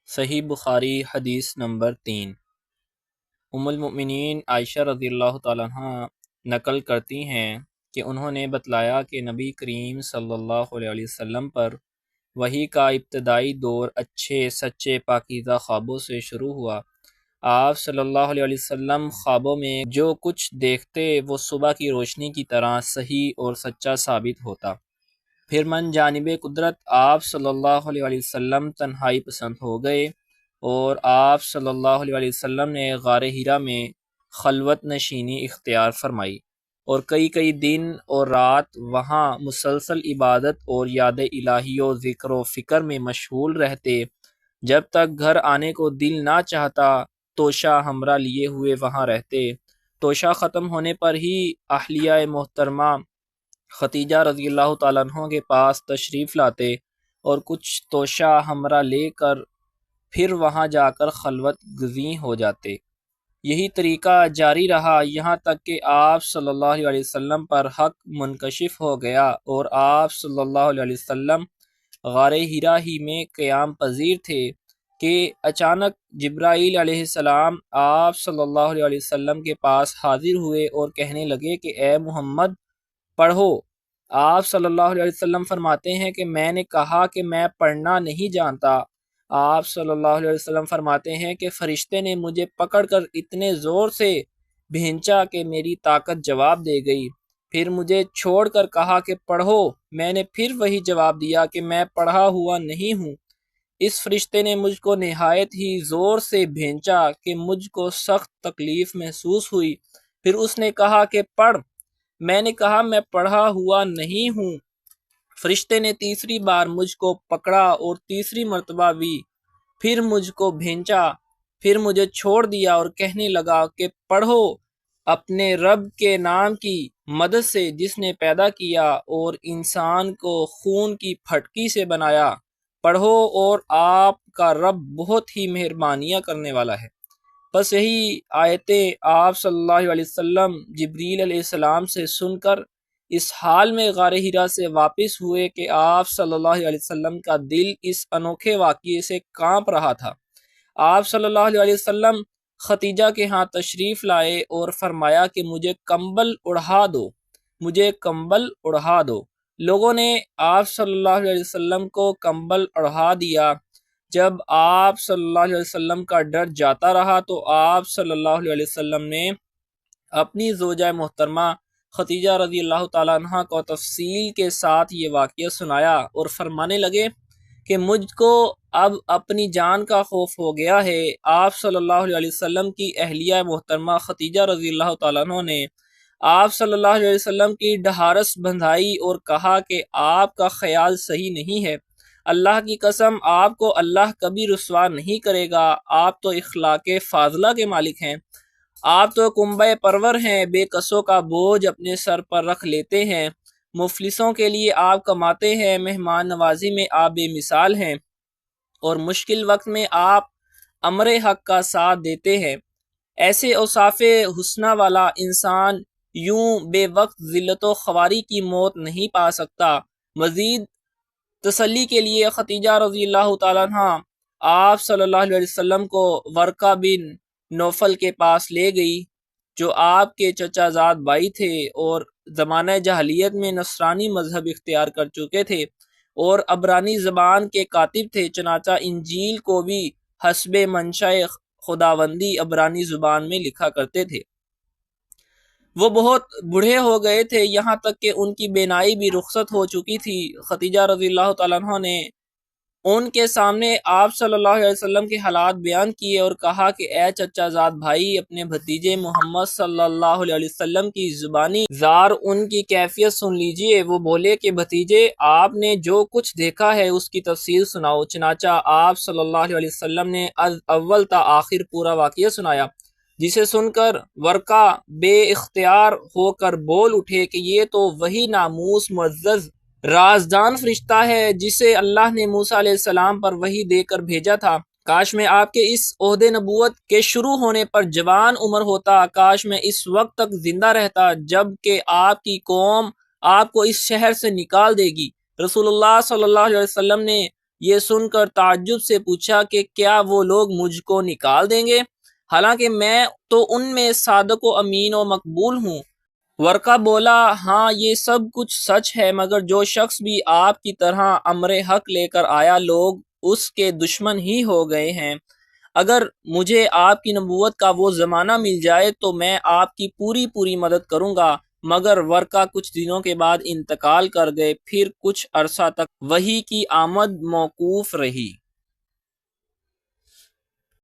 صحیح بخاری حدیث نمبر 3۔ ام المؤمنین عائشہ رضی اللہ تعالیٰ عنہ نقل کرتی ہیں کہ انہوں نے بتلایا کہ نبی کریم صلی اللہ علیہ وسلم پر وحی کا ابتدائی دور اچھے سچے پاکیزہ خوابوں سے شروع ہوا۔ آپ صلی اللہ علیہ وسلم خوابوں میں جو کچھ دیکھتے وہ صبح کی روشنی کی طرح صحیح اور سچا ثابت ہوتا۔ پھر من جانب قدرت آپ صلی اللہ علیہ وسلم تنہائی پسند ہو گئے اور آپ صلی اللہ علیہ وسلم نے غار حرا میں خلوت نشینی اختیار فرمائی اور کئی دن اور رات وہاں مسلسل عبادت اور یاد الہی و ذکر و فکر میں مشغول رہتے، جب تک گھر آنے کو دل نہ چاہتا توشہ ہمراہ لیے ہوئے وہاں رہتے۔ توشہ ختم ہونے پر ہی اہلیہ محترمہ ختیجہ رضی اللہ تعالیٰ عنہ کے پاس تشریف لاتے اور کچھ توشہ ہمراہ لے کر پھر وہاں جا کر خلوت گزین ہو جاتے۔ یہی طریقہ جاری رہا یہاں تک کہ آپ صلی اللہ علیہ وسلم پر حق منکشف ہو گیا اور آپ صلی اللہ علیہ وسلم غار حرا ہی میں قیام پذیر تھے کہ اچانک جبرائیل علیہ السلام آپ صلی اللہ علیہ وسلم کے پاس حاضر ہوئے اور کہنے لگے کہ اے محمد پڑھو۔ آپ صلی اللہ علیہ وسلم فرماتے ہیں کہ میں نے کہا کہ میں پڑھنا نہیں جانتا۔ آپ صلی اللہ علیہ وسلم فرماتے ہیں کہ فرشتے نے مجھے پکڑ کر اتنے زور سے بھینچا کہ میری طاقت جواب دے گئی، پھر مجھے چھوڑ کر کہا کہ پڑھو، میں نے پھر وہی جواب دیا کہ میں پڑھا ہوا نہیں ہوں۔ اس فرشتے نے مجھ کو نہایت ہی زور سے بھینچا کہ مجھ کو سخت تکلیف محسوس ہوئی، پھر اس نے کہا کہ پڑھ، میں نے کہا میں پڑھا ہوا نہیں ہوں۔ فرشتے نے تیسری بار مجھ کو پکڑا اور تیسری مرتبہ بھی پھر مجھ کو بھینچا، پھر مجھے چھوڑ دیا اور کہنے لگا کہ پڑھو اپنے رب کے نام کی مدد سے جس نے پیدا کیا اور انسان کو خون کی پھٹکی سے بنایا، پڑھو اور آپ کا رب بہت ہی مہربانیاں کرنے والا ہے۔ بس یہی آیتیں آپ صلی اللہ علیہ وسلم جبریل علیہ السلام سے سن کر اس حال میں غار حرا سے واپس ہوئے کہ آپ صلی اللہ علیہ وسلم کا دل اس انوکھے واقعے سے کانپ رہا تھا۔ آپ صلی اللہ علیہ وسلم ختیجہ کے ہاں تشریف لائے اور فرمایا کہ مجھے کمبل اڑھا دو، مجھے کمبل اڑھا دو۔ لوگوں نے آپ صلی اللہ علیہ وسلم کو کمبل اڑھا دیا۔ جب آپ صلی اللہ علیہ وسلم کا ڈر جاتا رہا تو آپ صلی اللہ علیہ وسلم نے اپنی زوجہ محترمہ ختیجہ رضی اللہ تعالیٰ عنہ کو تفصیل کے ساتھ یہ واقعہ سنایا اور فرمانے لگے کہ مجھ کو اب اپنی جان کا خوف ہو گیا ہے۔ آپ صلی اللہ علیہ وسلم کی اہلیہ محترمہ ختیجہ رضی اللہ تعالیٰ عنہ نے آپ صلی اللہ علیہ وسلم کی ڈھارس بندھائی اور کہا کہ آپ کا خیال صحیح نہیں ہے، اللہ کی قسم آپ کو اللہ کبھی رسوا نہیں کرے گا، آپ تو اخلاق فاضلہ کے مالک ہیں، آپ تو کنبہ پرور ہیں، بے کسوں کا بوجھ اپنے سر پر رکھ لیتے ہیں، مفلسوں کے لیے آپ کماتے ہیں، مہمان نوازی میں آپ بے مثال ہیں اور مشکل وقت میں آپ امر حق کا ساتھ دیتے ہیں۔ ایسے اوصاف حسنہ والا انسان یوں بے وقت ذلت و خواری کی موت نہیں پا سکتا۔ مزید تسلی کے لیے ختیجہ رضی اللہ تعالیٰ عنہ آپ صلی اللہ علیہ وسلم کو ورقہ بن نوفل کے پاس لے گئی جو آپ کے چچا زاد بھائی تھے اور زمانہ جاہلیت میں نصرانی مذہب اختیار کر چکے تھے اور عبرانی زبان کے کاتب تھے، چنانچہ انجیل کو بھی حسب منشاء خداوندی عبرانی زبان میں لکھا کرتے تھے۔ وہ بہت بوڑھے ہو گئے تھے، یہاں تک کہ ان کی بینائی بھی رخصت ہو چکی تھی۔ ختیجہ رضی اللہ تعالیٰ عنہ نے ان کے سامنے آپ صلی اللہ علیہ وسلم کے حالات بیان کیے اور کہا کہ اے چچا زاد بھائی، اپنے بھتیجے محمد صلی اللہ علیہ وسلم کی زبانی زار ان کی کیفیت سن لیجئے۔ وہ بولے کہ بھتیجے، آپ نے جو کچھ دیکھا ہے اس کی تفصیل سناؤ۔ چنانچہ آپ صلی اللہ علیہ وسلم نے از اول تا آخر پورا واقعہ سنایا، جسے سن کر ورقہ بے اختیار ہو کر بول اٹھے کہ یہ تو وہی ناموس معزز رازدان فرشتہ ہے جسے اللہ نے موسیٰ علیہ السلام پر وحی دے کر بھیجا تھا۔ کاش میں آپ کے اس عہد نبوت کے شروع ہونے پر جوان عمر ہوتا، کاش میں اس وقت تک زندہ رہتا جب کہ آپ کی قوم آپ کو اس شہر سے نکال دے گی۔ رسول اللہ صلی اللہ علیہ وسلم نے یہ سن کر تعجب سے پوچھا کہ کیا وہ لوگ مجھ کو نکال دیں گے، حالانکہ میں تو ان میں صادق و امین و مقبول ہوں۔ ورقہ بولا، ہاں یہ سب کچھ سچ ہے، مگر جو شخص بھی آپ کی طرح امر حق لے کر آیا لوگ اس کے دشمن ہی ہو گئے ہیں۔ اگر مجھے آپ کی نبوت کا وہ زمانہ مل جائے تو میں آپ کی پوری مدد کروں گا۔ مگر ورقہ کچھ دنوں کے بعد انتقال کر گئے، پھر کچھ عرصہ تک وحی کی آمد موقوف رہی۔